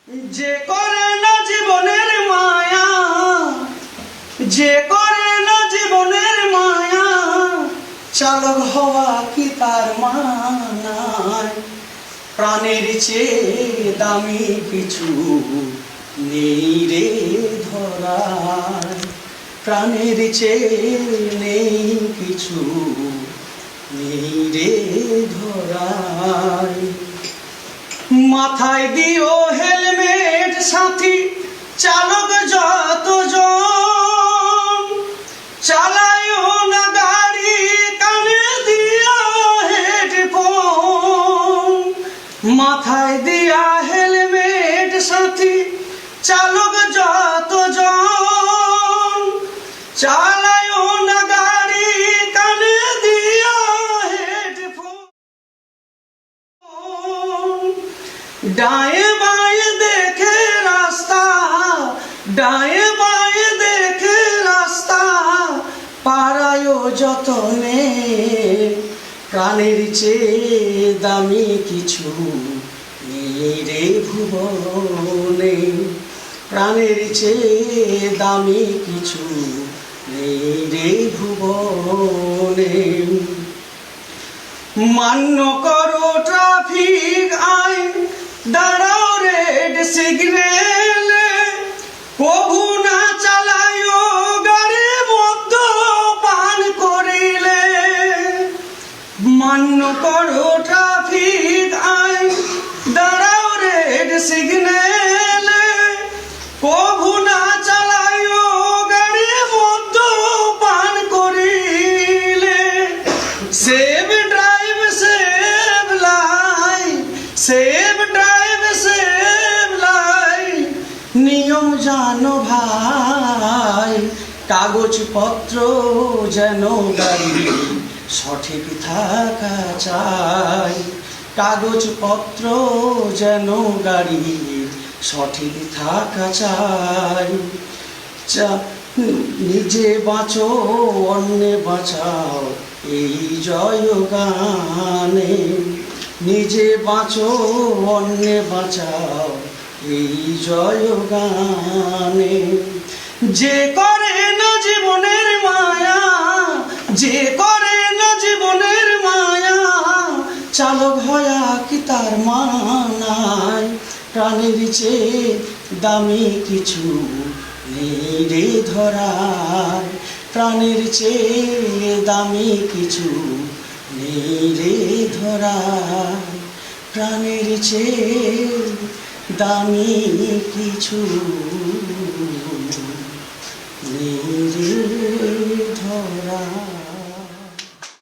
যে করে না জীবনের মায়া, যে করে না জীবনের মায়া, চালক হওয়া কি তার মানায়? প্রাণের চেয়ে দামি কিছু নেই রে ধরায়, প্রাণের চেয়ে নেই কিছু নেই রে ধরায়। মাথায় দিও হেলমেট সাথী, চালক যতজন, চালায়ও না গাড়ি কানে দিয়া হেডফোন। মাথায় দিয়া হেলমেট সাথী, চালক যতজন, চালায়ও না গাড়ি কানে দিয়া হেডফোন। ডায়ে বায়ে দেখে রাস্তা, ডায়ে বায়ে দেখে রাস্তা, পাড়ায়ও যতনে। প্রাণের চেয়ে দামি কিছু নেই রে ভুবনে, প্রাণের চেয়ে দামি কিছু নেই রে ভুবনে। মান্য করো ট্রাফিক আইন, দাঁড়াও রেড সিগন্যালে, কভু না চালায়ও গাড়ি মদ্যপান করিলে। মান্য করো ট্রাফিক আইন, দাঁড়াও রেড সিগন্যালে, কভু না চালায়ও গাড়ি মদ্যপান করিলে। Save drive save life, save drive save life, নিয়ম জানো ভাই। কাগজপত্র যেন গাড়ি সঠিক থাকা চাই, কাগজপত্র যেন গাড়ি সঠিক থাকা চাই। নিজে বাঁচো অন্যে বাঁচাও এই জয়গানে, নিজে বাঁচো অন্যে বাঁচাও এই জয়গানে। যে করে না জীবনের মায়া, যে করে না জীবনের মায়া, চালক হয়া কি তার মানায়? প্রাণের চেয়ে দামি কিছু নেই রে ধরায়, প্রাণের চেয়ে দামি কিছু নেই রে ধরায়, প্রাণের চেয়ে দামি কিছু নেই রে।